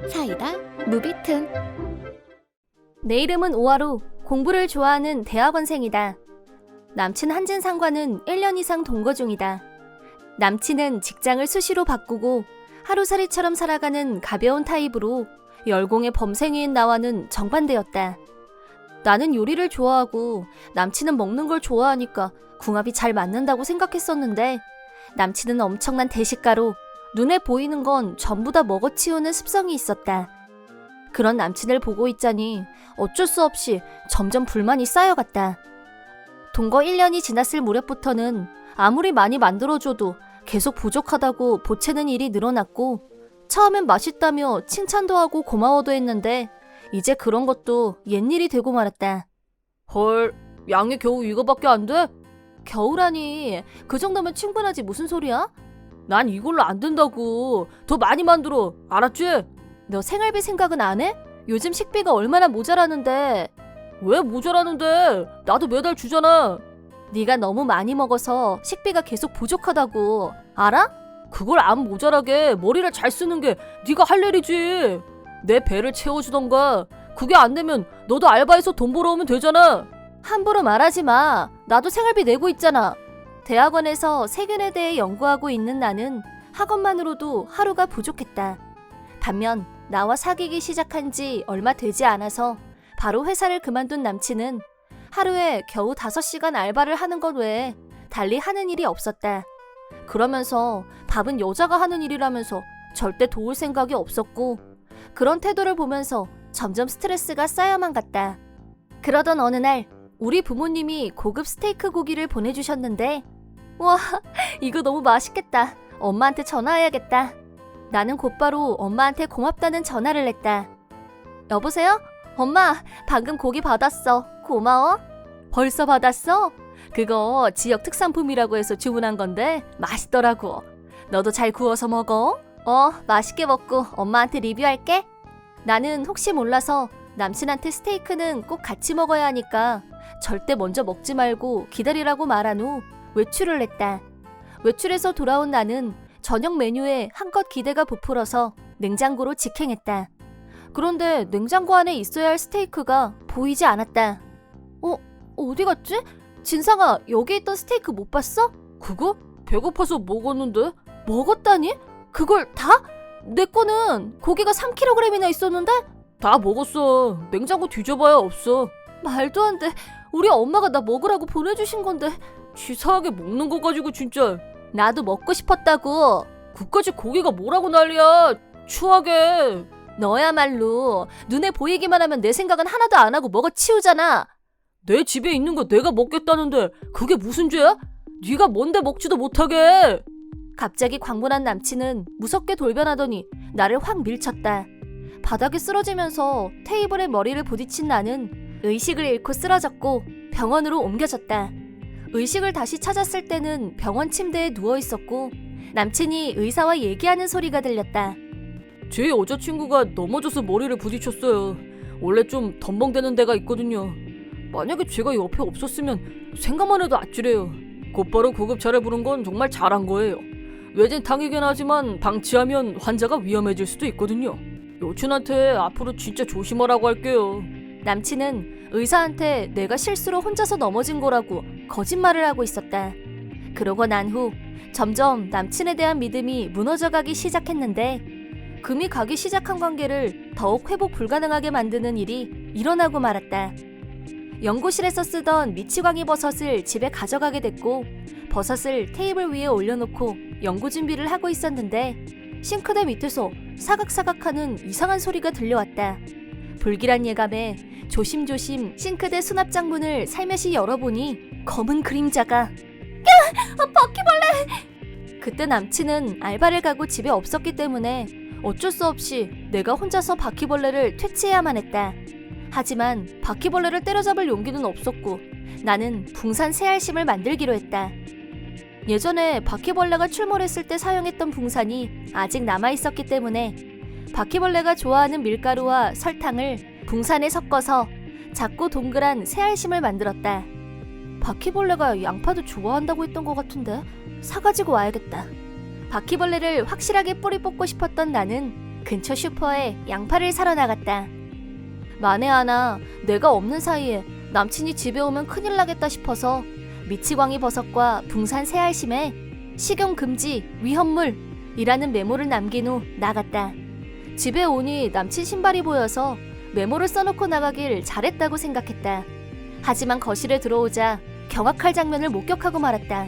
사이다 무비튼. 내 이름은 오하루, 공부를 좋아하는 대학원생이다. 남친 한진상과는 1년 이상 동거 중이다. 남친은 직장을 수시로 바꾸고 하루살이처럼 살아가는 가벼운 타입으로 열공의 범생이인 나와는 정반대였다. 나는 요리를 좋아하고 남친은 먹는 걸 좋아하니까 궁합이 잘 맞는다고 생각했었는데, 남친은 엄청난 대식가로 눈에 보이는 건 전부 다 먹어치우는 습성이 있었다. 그런 남친을 보고 있자니 어쩔 수 없이 점점 불만이 쌓여갔다. 동거 1년이 지났을 무렵부터는 아무리 많이 만들어줘도 계속 부족하다고 보채는 일이 늘어났고, 처음엔 맛있다며 칭찬도 하고 고마워도 했는데 이제 그런 것도 옛일이 되고 말았다. 헐, 양이 겨우 이거밖에 안 돼? 겨우라니, 그 정도면 충분하지 무슨 소리야? 난 이걸로 안 된다고. 더 많이 만들어, 알았지? 너 생활비 생각은 안 해? 요즘 식비가 얼마나 모자라는데. 왜 모자라는데? 나도 매달 주잖아. 네가 너무 많이 먹어서 식비가 계속 부족하다고. 알아? 그걸 안 모자라게 머리를 잘 쓰는 게 네가 할 일이지. 내 배를 채워주던가. 그게 안 되면 너도 알바해서 돈 벌어오면 되잖아. 함부로 말하지 마. 나도 생활비 내고 있잖아. 대학원에서 세균에 대해 연구하고 있는 나는 학원만으로도 하루가 부족했다. 반면 나와 사귀기 시작한 지 얼마 되지 않아서 바로 회사를 그만둔 남친은 하루에 겨우 5시간 알바를 하는 것 외에 달리 하는 일이 없었다. 그러면서 밥은 여자가 하는 일이라면서 절대 도울 생각이 없었고, 그런 태도를 보면서 점점 스트레스가 쌓여만 갔다. 그러던 어느 날 우리 부모님이 고급 스테이크 고기를 보내주셨는데, 와, 이거 너무 맛있겠다. 엄마한테 전화해야겠다. 나는 곧바로 엄마한테 고맙다는 전화를 냈다. 여보세요? 엄마, 방금 고기 받았어. 고마워. 벌써 받았어? 그거 지역 특산품이라고 해서 주문한 건데 맛있더라고. 너도 잘 구워서 먹어. 맛있게 먹고 엄마한테 리뷰할게. 나는 혹시 몰라서 남친한테 스테이크는 꼭 같이 먹어야 하니까 절대 먼저 먹지 말고 기다리라고 말한 후 외출을 했다. 외출해서 돌아온 나는 저녁 메뉴에 한껏 기대가 부풀어서 냉장고로 직행했다. 그런데 냉장고 안에 있어야 할 스테이크가 보이지 않았다. 어디 갔지? 진상아, 여기 있던 스테이크 못 봤어? 그거? 배고파서 먹었는데? 먹었다니? 그걸 다? 내 거는 고기가 3kg이나 있었는데? 다 먹었어. 냉장고 뒤져봐야 없어. 말도 안 돼. 우리 엄마가 나 먹으라고 보내주신 건데. 치사하게 먹는 거 가지고 진짜. 나도 먹고 싶었다고. 그까지 고기가 뭐라고 난리야. 추하게. 너야말로 눈에 보이기만 하면 내 생각은 하나도 안 하고 먹어치우잖아. 내 집에 있는 거 내가 먹겠다는데 그게 무슨 죄야? 네가 뭔데 먹지도 못하게. 갑자기 광분한 남친은 무섭게 돌변하더니 나를 확 밀쳤다. 바닥에 쓰러지면서 테이블에 머리를 부딪힌 나는 의식을 잃고 쓰러졌고 병원으로 옮겨졌다. 의식을 다시 찾았을 때는 병원 침대에 누워있었고 남친이 의사와 얘기하는 소리가 들렸다. 제 여자친구가 넘어져서 머리를 부딪혔어요. 원래 좀 덤벙대는 데가 있거든요. 만약에 제가 옆에 없었으면 생각만 해도 아찔해요. 곧바로 구급차를 부른 건 정말 잘한 거예요. 외진탕이긴 하지만 방치하면 환자가 위험해질 수도 있거든요. 여친한테 앞으로 진짜 조심하라고 할게요. 남친은 의사한테 내가 실수로 혼자서 넘어진 거라고 거짓말을 하고 있었다. 그러고 난 후 점점 남친에 대한 믿음이 무너져가기 시작했는데, 금이 가기 시작한 관계를 더욱 회복 불가능하게 만드는 일이 일어나고 말았다. 연구실에서 쓰던 미치광이 버섯을 집에 가져가게 됐고, 버섯을 테이블 위에 올려놓고 연구 준비를 하고 있었는데 싱크대 밑에서 사각사각하는 이상한 소리가 들려왔다. 불길한 예감에 조심조심 싱크대 수납장 문을 살며시 열어보니 검은 그림자가 바퀴벌레! 그때 남친은 알바를 가고 집에 없었기 때문에 어쩔 수 없이 내가 혼자서 바퀴벌레를 퇴치해야만 했다. 하지만 바퀴벌레를 때려잡을 용기는 없었고 나는 붕산 새알심을 만들기로 했다. 예전에 바퀴벌레가 출몰했을 때 사용했던 붕산이 아직 남아있었기 때문에 바퀴벌레가 좋아하는 밀가루와 설탕을 붕산에 섞어서 작고 동그란 새알심을 만들었다. 바퀴벌레가 양파도 좋아한다고 했던 것 같은데 사가지고 와야겠다. 바퀴벌레를 확실하게 뿌리 뽑고 싶었던 나는 근처 슈퍼에 양파를 사러 나갔다. 만에 하나 내가 없는 사이에 남친이 집에 오면 큰일 나겠다 싶어서 미치광이 버섯과 붕산 새알심에 식용 금지 위험물이라는 메모를 남긴 후 나갔다. 집에 오니 남친 신발이 보여서 메모를 써놓고 나가길 잘했다고 생각했다. 하지만 거실에 들어오자 경악할 장면을 목격하고 말았다.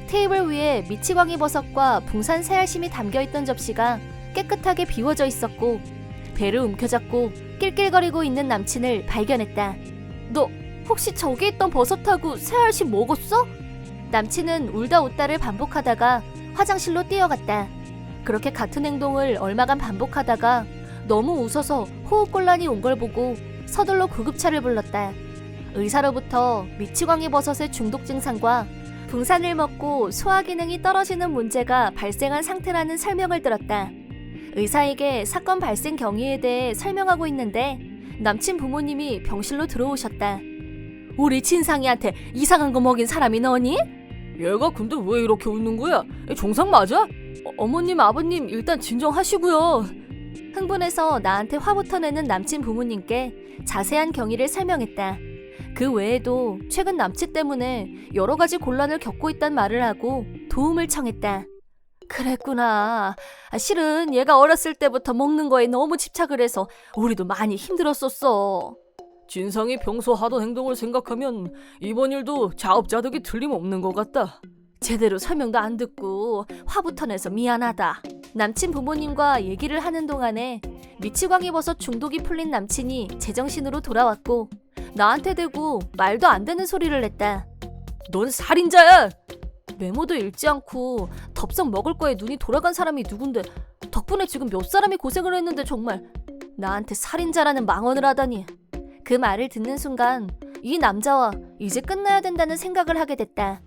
테이블 위에 미치광이 버섯과 붕산 새알심이 담겨있던 접시가 깨끗하게 비워져 있었고 배를 움켜잡고 낄낄거리고 있는 남친을 발견했다. 너 혹시 저기 있던 버섯하고 새알심 먹었어? 남친은 울다 웃다를 반복하다가 화장실로 뛰어갔다. 그렇게 같은 행동을 얼마간 반복하다가 너무 웃어서 호흡곤란이 온 걸 보고 서둘러 구급차를 불렀다. 의사로부터 미치광이 버섯의 중독 증상과 붕산을 먹고 소화 기능이 떨어지는 문제가 발생한 상태라는 설명을 들었다. 의사에게 사건 발생 경위에 대해 설명하고 있는데 남친 부모님이 병실로 들어오셨다. 우리 친상이한테 이상한 거 먹인 사람이 너니? 얘가 근데 왜 이렇게 웃는 거야? 정상 맞아? 어머님 아버님 일단 진정하시고요. 흥분해서 나한테 화부터 내는 남친 부모님께 자세한 경위를 설명했다. 그 외에도 최근 남친 때문에 여러 가지 곤란을 겪고 있단 말을 하고 도움을 청했다. 그랬구나. 실은 얘가 어렸을 때부터 먹는 거에 너무 집착을 해서 우리도 많이 힘들었었어. 진상이 평소 하던 행동을 생각하면 이번 일도 자업자득이 틀림없는 것 같다. 제대로 설명도 안 듣고 화부터 내서 미안하다. 남친 부모님과 얘기를 하는 동안에 미치광이 버섯 중독이 풀린 남친이 제정신으로 돌아왔고 나한테 대고 말도 안 되는 소리를 냈다. 넌 살인자야! 메모도 읽지 않고 덥석 먹을 거에 눈이 돌아간 사람이 누군데 덕분에 지금 몇 사람이 고생을 했는데 정말 나한테 살인자라는 망언을 하다니. 그 말을 듣는 순간 이 남자와 이제 끝나야 된다는 생각을 하게 됐다.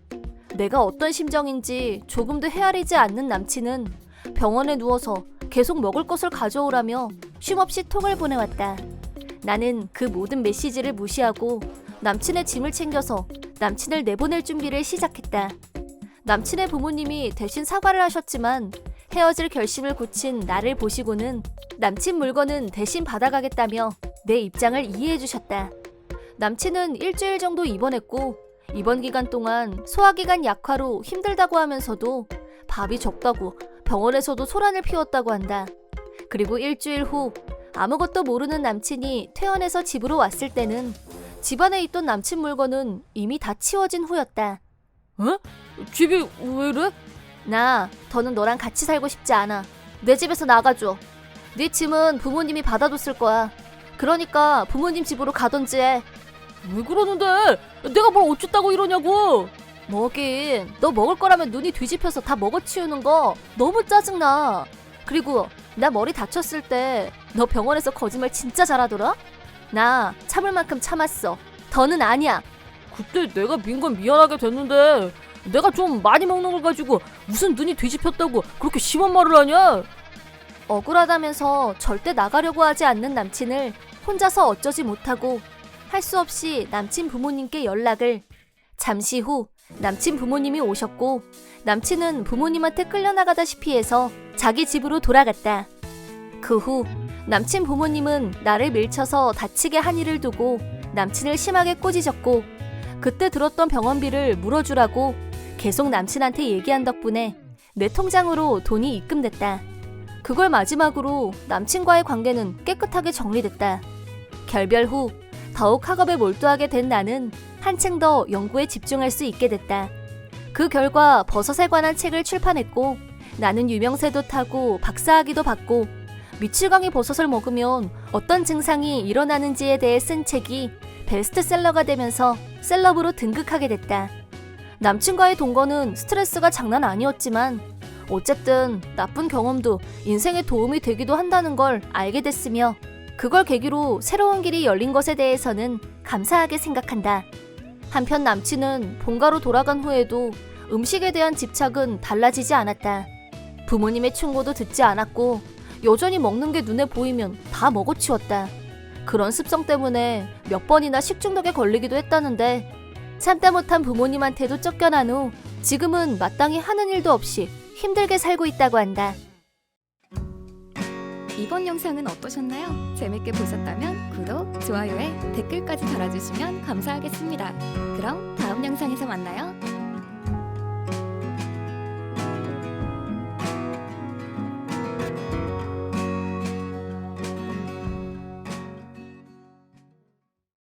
내가 어떤 심정인지 조금도 헤아리지 않는 남친은 병원에 누워서 계속 먹을 것을 가져오라며 쉼없이 톡을 보내왔다. 나는 그 모든 메시지를 무시하고 남친의 짐을 챙겨서 남친을 내보낼 준비를 시작했다. 남친의 부모님이 대신 사과를 하셨지만 헤어질 결심을 굳힌 나를 보시고는 남친 물건은 대신 받아가겠다며 내 입장을 이해해 주셨다. 남친은 일주일 정도 입원했고 입원 기간 동안 소화기관 약화로 힘들다고 하면서도 밥이 적다고 병원에서도 소란을 피웠다고 한다. 그리고 일주일 후 아무것도 모르는 남친이 퇴원해서 집으로 왔을 때는 집안에 있던 남친 물건은 이미 다 치워진 후였다. 어? 집이 왜 이래? 나 더는 너랑 같이 살고 싶지 않아. 내 집에서 나가줘. 네 짐은 부모님이 받아뒀을 거야. 그러니까 부모님 집으로 가던지 해. 왜 그러는데? 내가 뭘 어쨌다고 이러냐고. 뭐긴 너 먹을 거라면 눈이 뒤집혀서 다 먹어치우는 거 너무 짜증나. 그리고 나 머리 다쳤을 때 너 병원에서 거짓말 진짜 잘하더라? 나 참을 만큼 참았어. 더는 아니야. 그때 내가 민 건 미안하게 됐는데 내가 좀 많이 먹는 걸 가지고 무슨 눈이 뒤집혔다고 그렇게 심한 말을 하냐? 억울하다면서 절대 나가려고 하지 않는 남친을 혼자서 어쩌지 못하고 할 수 없이 남친 부모님께 연락을. 잠시 후 남친 부모님이 오셨고 남친은 부모님한테 끌려나가다시피 해서 자기 집으로 돌아갔다. 그 후 남친 부모님은 나를 밀쳐서 다치게 한 일을 두고 남친을 심하게 꼬지졌고 그때 들었던 병원비를 물어주라고 계속 남친한테 얘기한 덕분에 내 통장으로 돈이 입금됐다. 그걸 마지막으로 남친과의 관계는 깨끗하게 정리됐다. 결별 후 더욱 학업에 몰두하게 된 나는 한층 더 연구에 집중할 수 있게 됐다. 그 결과 버섯에 관한 책을 출판했고 나는 유명세도 타고 박사학위도 받고 미치광이 버섯을 먹으면 어떤 증상이 일어나는지에 대해 쓴 책이 베스트셀러가 되면서 셀럽으로 등극하게 됐다. 남친과의 동거는 스트레스가 장난 아니었지만 어쨌든 나쁜 경험도 인생에 도움이 되기도 한다는 걸 알게 됐으며 그걸 계기로 새로운 길이 열린 것에 대해서는 감사하게 생각한다. 한편 남친은 본가로 돌아간 후에도 음식에 대한 집착은 달라지지 않았다. 부모님의 충고도 듣지 않았고 여전히 먹는 게 눈에 보이면 다 먹어치웠다. 그런 습성 때문에 몇 번이나 식중독에 걸리기도 했다는데 참다 못한 부모님한테도 쫓겨난 후 지금은 마땅히 하는 일도 없이 힘들게 살고 있다고 한다. 이번 영상은 어떠셨나요? 재밌게 보셨다면 구독, 좋아요에 댓글까지 달아주시면 감사하겠습니다. 그럼 다음 영상에서 만나요.